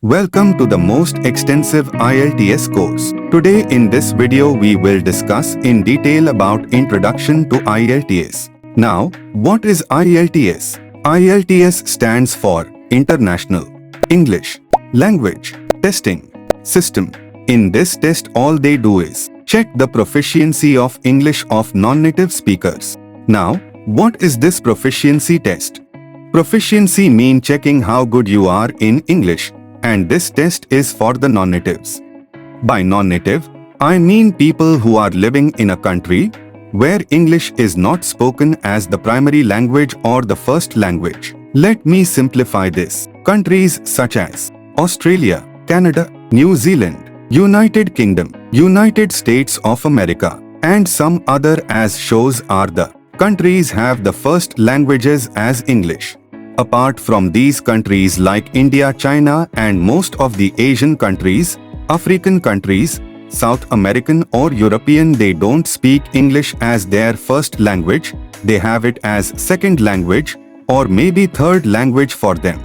Welcome to the most extensive IELTS course. Today in this video we will discuss in detail about Introduction to IELTS. Now, what is IELTS? IELTS stands for International English Language Testing System. In this test all they do is check the proficiency of English of non-native speakers. Now, what is this proficiency test? Proficiency means checking how good you are in English, and this test is for the non-natives. By non-native, I mean people who are living in a country where English is not spoken as the primary language or the first language. Let me simplify this. Countries such as Australia, Canada, New Zealand, United Kingdom, United States of America, and some other as shows are the countries have the first languages as English. Apart from these countries like India, China, and most of the Asian countries, African countries, South American or European, they don't speak English as their first language, they have it as second language or maybe third language for them.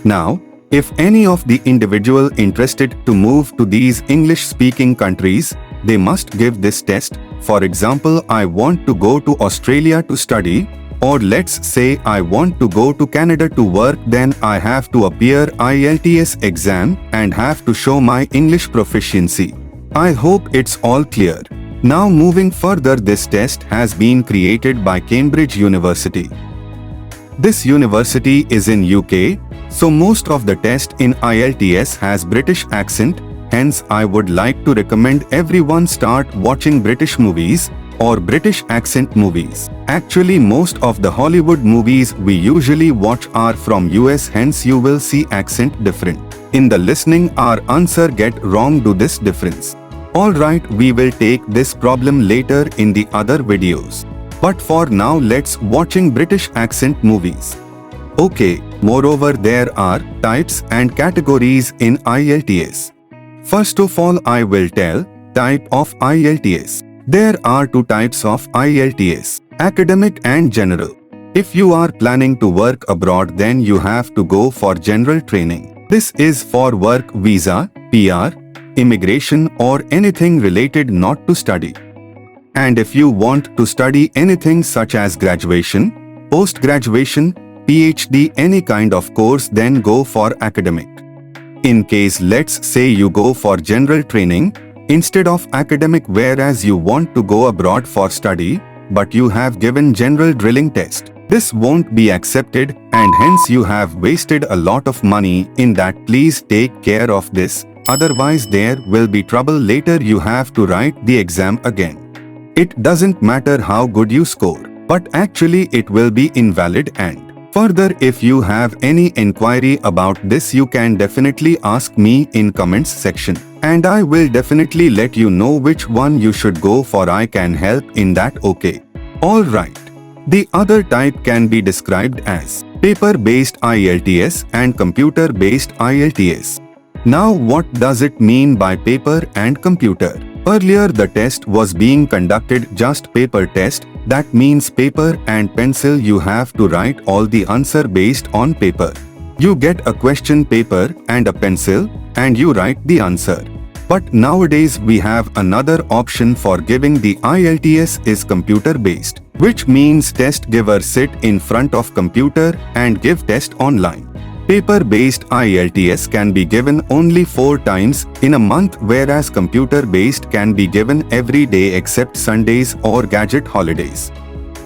Now, if any of the individual interested to move to these English-speaking countries, they must give this test. For example, I want to go to Australia to study, or let's say I want to go to Canada to work, then I have to appear IELTS exam and have to show my English proficiency. I hope it's all clear. Now moving further, this test has been created by Cambridge University. This university is in UK, so most of the test in IELTS has British accent, hence I would like to recommend everyone start watching British movies or British accent movies. Actually most of the Hollywood movies we usually watch are from US, hence you will see accent different. In the listening our answer get wrong due this difference. Alright, we will take this problem later in the other videos. But for now let's watching British accent movies. Okay, moreover there are types and categories in IELTS. First of all I will tell type of IELTS. There are two types of IELTS, academic and general. If you are planning to work abroad then you have to go for general training. This is for work visa, PR, immigration or anything related not to study. And if you want to study anything such as graduation, post-graduation, PhD, any kind of course, then go for academic. In case let's say you go for general training instead of academic, whereas you want to go abroad for study, but you have given general drilling test. This won't be accepted and hence you have wasted a lot of money in that. Please take care of this, otherwise there will be trouble later. You have to write the exam again. It doesn't matter how good you score, but actually it will be invalid. And further, if you have any inquiry about this you can definitely ask me in comments section, and I will definitely let you know which one you should go for. I can help in that. Okay. Alright. The other type can be described as paper-based IELTS and computer-based IELTS. Now what does it mean by paper and computer? Earlier the test was being conducted just paper test, that means paper and pencil, you have to write all the answer based on paper. You get a question paper and a pencil and you write the answer. But nowadays we have another option for giving the IELTS is computer based, which means test giver sit in front of computer and give test online. Paper-based IELTS can be given only 4 times in a month, whereas computer-based can be given every day except Sundays or gadget holidays.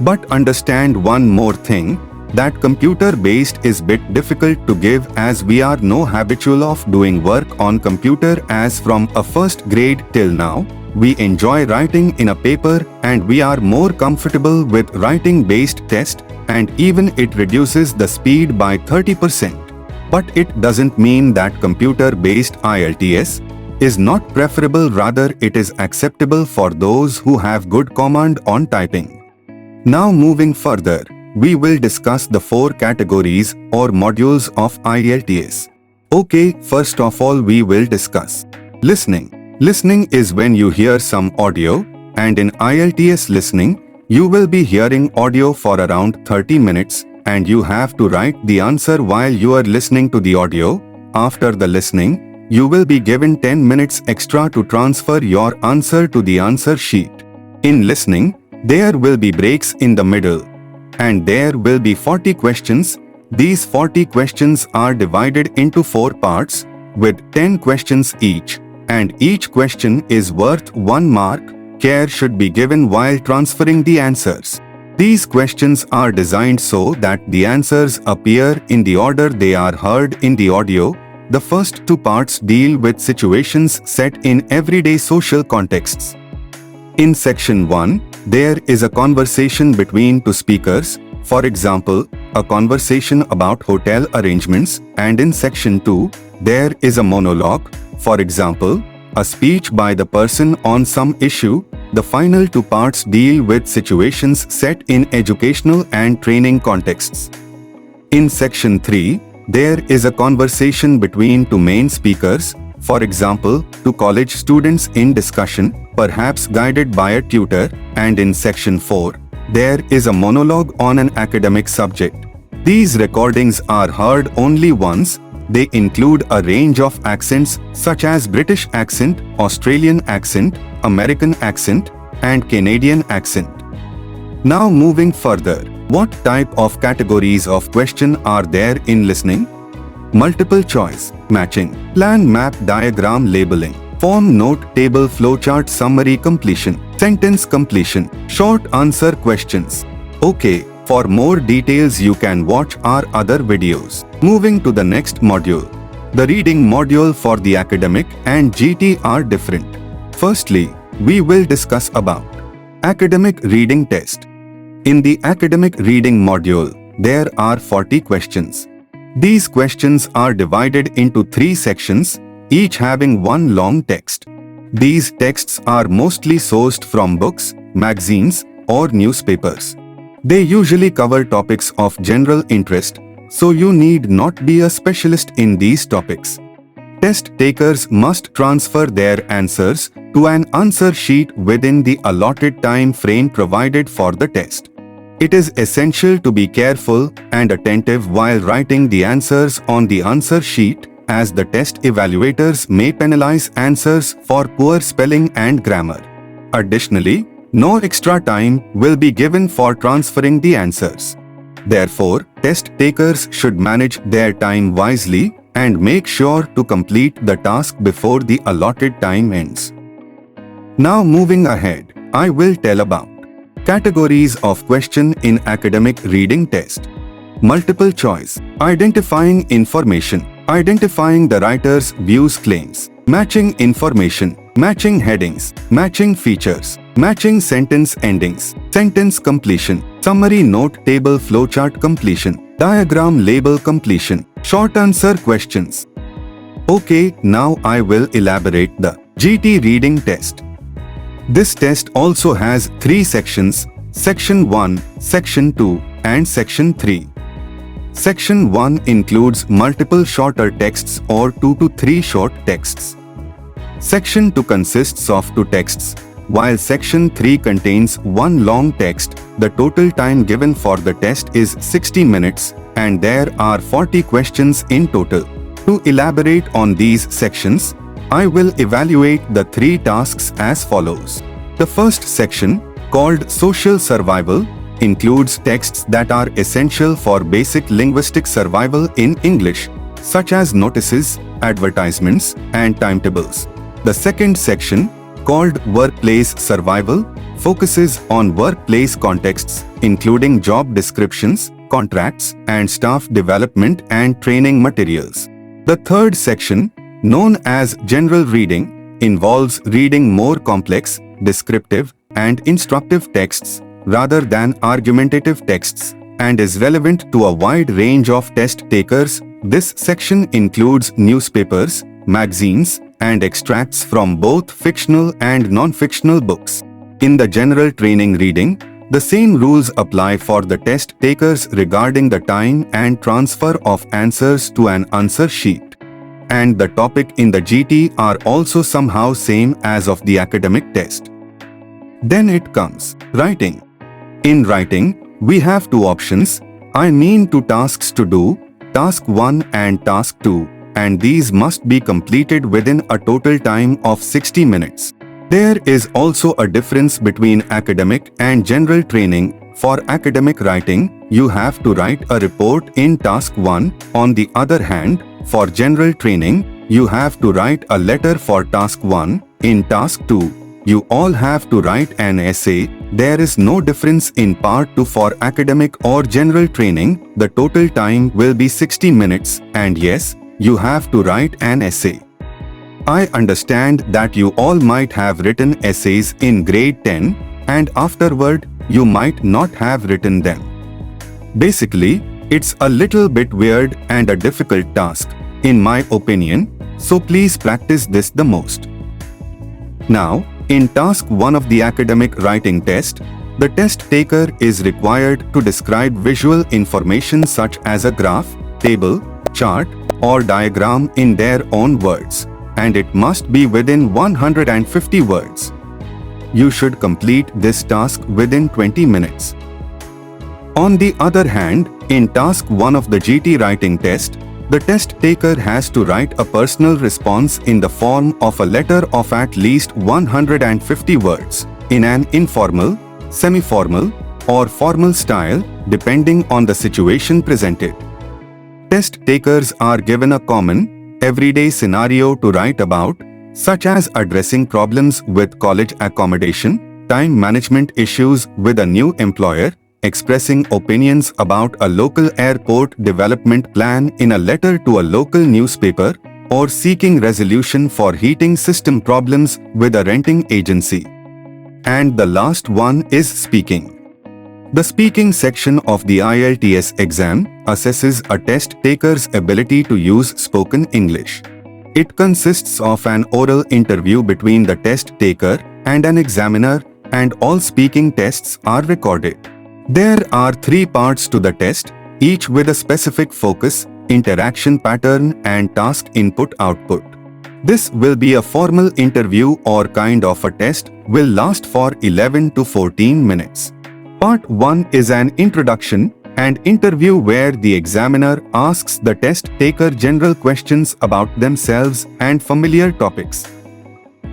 But understand one more thing, that computer-based is bit difficult to give as we are no habitual of doing work on computer, as from a first grade till now, we enjoy writing in a paper and we are more comfortable with writing-based test, and even it reduces the speed by 30%. But it doesn't mean that computer-based IELTS is not preferable, rather it is acceptable for those who have good command on typing. Now moving further, we will discuss the 4 categories or modules of IELTS. Okay, first of all we will discuss listening. Listening is when you hear some audio, and in IELTS listening, you will be hearing audio for around 30 minutes and you have to write the answer while you are listening to the audio, After the listening, you will be given 10 minutes extra to transfer your answer to the answer sheet. In listening, there will be breaks in the middle. And there will be 40 questions. These 40 questions are divided into 4 parts, with 10 questions each, and each question is worth 1 mark. Care should be given while transferring the answers. These questions are designed so that the answers appear in the order they are heard in the audio. The first 2 parts deal with situations set in everyday social contexts. In section 1, there is a conversation between 2 speakers, for example, a conversation about hotel arrangements, and in section 2, there is a monologue, for example, a speech by the person on some issue. The final 2 parts deal with situations set in educational and training contexts. In section 3, there is a conversation between 2 main speakers, for example, 2 college students in discussion, perhaps guided by a tutor, and in section 4, there is a monologue on an academic subject. These recordings are heard only once. They include a range of accents such as British accent, Australian accent, American accent, and Canadian accent. Now moving further, what type of categories of question are there in listening? Multiple choice, matching, plan map diagram labeling, form note table flowchart summary completion, sentence completion, short answer questions. Okay, for more details you can watch our other videos. Moving to the next module. The reading module for the academic and GT are different. Firstly, we will discuss about academic reading test. In the academic reading module, there are 40 questions. These questions are divided into 3 sections, each having 1 long text. These texts are mostly sourced from books, magazines, or newspapers. They usually cover topics of general interest, so you need not be a specialist in these topics. Test takers must transfer their answers to an answer sheet within the allotted time frame provided for the test. It is essential to be careful and attentive while writing the answers on the answer sheet, as the test evaluators may penalize answers for poor spelling and grammar. Additionally, no extra time will be given for transferring the answers. Therefore, test takers should manage their time wisely and make sure to complete the task before the allotted time ends. Now moving ahead, I will tell about categories of question in academic reading test. Multiple choice, identifying information, identifying the writer's views claims, matching information, matching headings, matching features, matching sentence endings, sentence completion, summary note table flowchart completion, diagram label completion, short answer questions. Okay, now I will elaborate the GT reading test. This test also has 3 sections, Section 1, Section 2, and Section 3. Section 1 includes multiple shorter texts or 2 to 3 short texts. Section 2 consists of 2 texts, while Section 3 contains 1 long text. The total time given for the test is 60 minutes, and there are 40 questions in total. To elaborate on these sections, I will evaluate the 3 tasks as follows. The first section, called Social Survival, includes texts that are essential for basic linguistic survival in English, such as notices, advertisements, and timetables. The second section, called Workplace Survival, focuses on workplace contexts, including job descriptions, contracts, and staff development and training materials. The third section, known as General Reading, involves reading more complex, descriptive, and instructive texts rather than argumentative texts, and is relevant to a wide range of test takers. This section includes newspapers, magazines, and extracts from both fictional and non-fictional books. In the general training reading, the same rules apply for the test takers regarding the time and transfer of answers to an answer sheet. And the topic in the GT are also somehow same as of the academic test. Then it comes writing. In writing, we have 2 options, I mean 2 tasks to do, task 1 and task 2, and these must be completed within a total time of 60 minutes. There is also a difference between academic and general training. For academic writing, you have to write a report in task 1. On the other hand, for general training, you have to write a letter for task 1. In task 2, you all have to write an essay. There is no difference in part 2 for academic or general training. The total time will be 60 minutes, and yes, you have to write an essay. I understand that you all might have written essays in grade 10, and afterward, you might not have written them. Basically, it's a little bit weird and a difficult task, in my opinion, so please practice this the most. Now, in task 1 of the academic writing test, the test taker is required to describe visual information such as a graph, table, chart, or diagram in their own words, and it must be within 150 words. You should complete this task within 20 minutes. On the other hand, in task 1 of the GT writing test, the test taker has to write a personal response in the form of a letter of at least 150 words, in an informal, semi-formal, or formal style, depending on the situation presented. Test takers are given a common, everyday scenario to write about, such as addressing problems with college accommodation, time management issues with a new employer, expressing opinions about a local airport development plan in a letter to a local newspaper, or seeking resolution for heating system problems with a renting agency. And the last one is speaking. The speaking section of the IELTS exam assesses a test taker's ability to use spoken English. It consists of an oral interview between the test taker and an examiner, and all speaking tests are recorded. There are 3 parts to the test, each with a specific focus, interaction pattern, and task input-output. This will be a formal interview or kind of a test, will last for 11 to 14 minutes. Part 1 is an introduction and interview where the examiner asks the test taker general questions about themselves and familiar topics.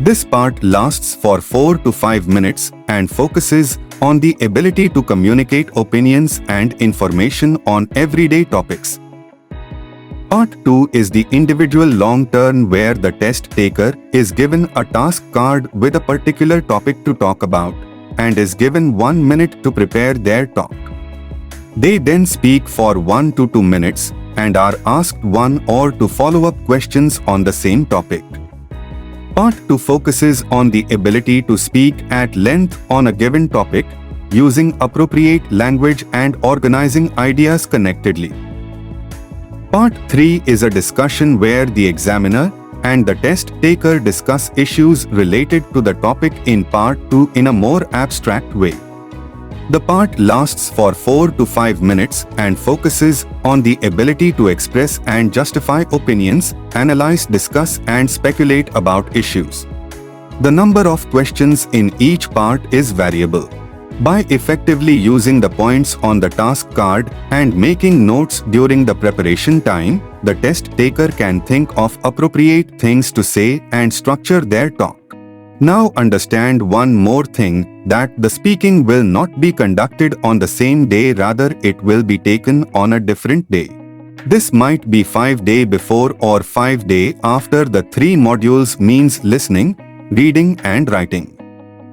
This part lasts for 4 to 5 minutes and focuses on the ability to communicate opinions and information on everyday topics. Part 2 is the individual long turn where the test taker is given a task card with a particular topic to talk about and is given 1 minute to prepare their talk. They then speak for 1 to 2 minutes and are asked 1 or 2 follow-up questions on the same topic. Part 2 focuses on the ability to speak at length on a given topic, using appropriate language and organizing ideas connectedly. Part 3 is a discussion where the examiner and the test taker discuss issues related to the topic in Part 2 in a more abstract way. The part lasts for 4 to 5 minutes and focuses on the ability to express and justify opinions, analyze, discuss, and speculate about issues. The number of questions in each part is variable. By effectively using the points on the task card and making notes during the preparation time, the test taker can think of appropriate things to say and structure their talk. Now understand one more thing, that the speaking will not be conducted on the same day, rather it will be taken on a different day. This might be 5 days before or 5 days after the 3 modules, means listening, reading and writing.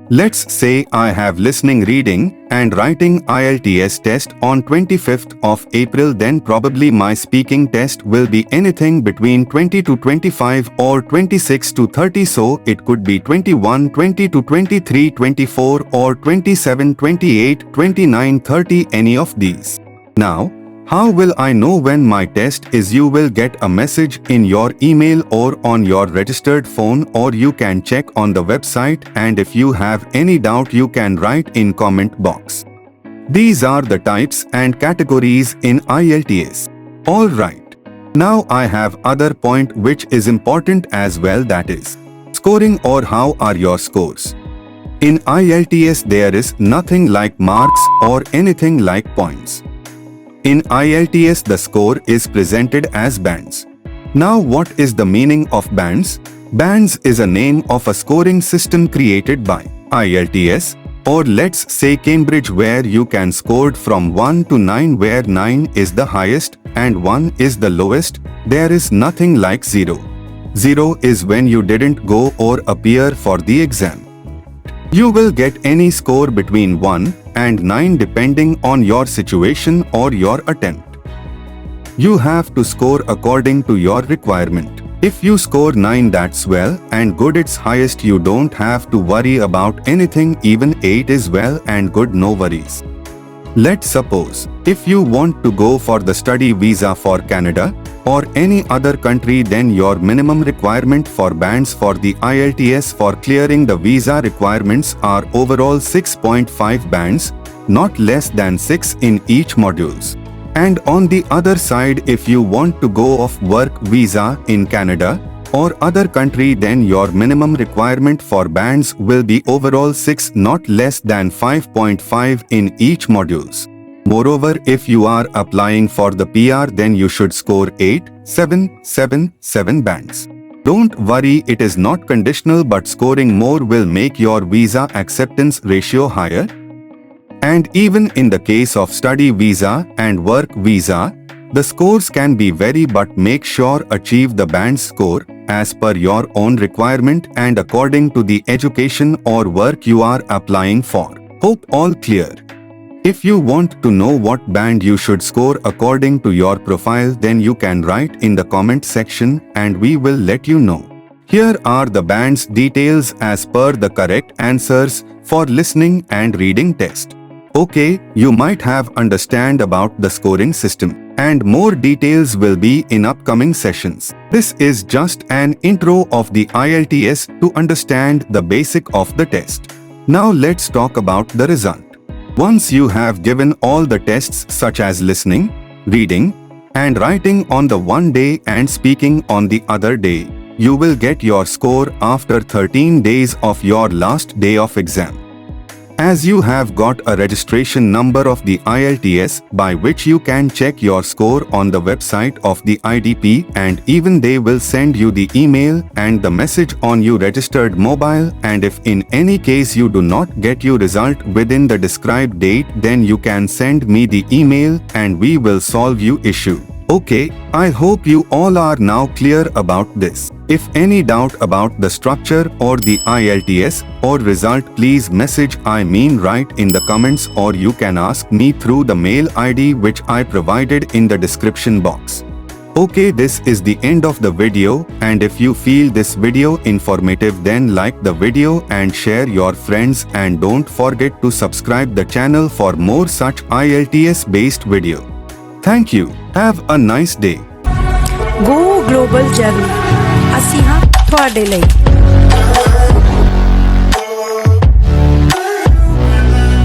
Let's say I have listening, reading and writing IELTS test on 25th of April, then probably my speaking test will be anything between 20 to 25 or 26 to 30, so it could be 21, 20 to 23, 24 or 27, 28, 29, 30, any of these. Now, how will I know when my test is? You will get a message in your email or on your registered phone, or you can check on the website, and if you have any doubt you can write in comment box. These are the types and categories in IELTS. Alright. Now I have other point which is important as well, that is scoring, or how are your scores. In IELTS there is nothing like marks or anything like points. In IELTS the score is presented as bands. Now what is the meaning of bands? Bands is a name of a scoring system created by IELTS, or let's say Cambridge, where you can score from 1 to 9, where 9 is the highest and 1 is the lowest. There is nothing like 0. 0 is when you didn't go or appear for the exam. You will get any score between 1 and 9 depending on your situation or your attempt. You have to score according to your requirement. If you score 9, that's well and good, it's highest, you don't have to worry about anything. Even 8 is well and good, no worries. Let's suppose, if you want to go for the study visa for Canada or any other country, then your minimum requirement for bands for the IELTS for clearing the visa requirements are overall 6.5 bands, not less than 6 in each modules. And on the other side, if you want to go off work visa in Canada or other country, then your minimum requirement for bands will be overall 6, not less than 5.5 in each modules. Moreover, if you are applying for the PR, then you should score 8, 7, 7, 7 bands. Don't worry, it is not conditional, but scoring more will make your visa acceptance ratio higher. And even in the case of study visa and work visa, the scores can be vary, but make sure achieve the band score as per your own requirement and according to the education or work you are applying for. Hope all clear. If you want to know what band you should score according to your profile, then you can write in the comment section and we will let you know. Here are the bands details as per the correct answers for listening and reading test. Okay, you might have understand about the scoring system, and more details will be in upcoming sessions. This is just an intro of the IELTS to understand the basic of the test. Now let's talk about the result. Once you have given all the tests such as listening, reading, and writing on the one day and speaking on the other day, you will get your score after 13 days of your last day of exam. As you have got a registration number of the IELTS by which you can check your score on the website of the IDP, and even they will send you the email and the message on your registered mobile, and if in any case you do not get your result within the described date, then you can send me the email and we will solve your issue. Okay, I hope you all are now clear about this. If any doubt about the structure or the IELTS or result, please message write in the comments, or you can ask me through the mail ID which I provided in the description box. Okay, this is the end of the video, and if you feel this video informative, then like the video and share your friends, and don't forget to subscribe the channel for more such IELTS based video. Thank you. Have a nice day. Go global journey. ਅਸੀਂ ਹਾਂ ਤੁਹਾਡੇ ਲਈ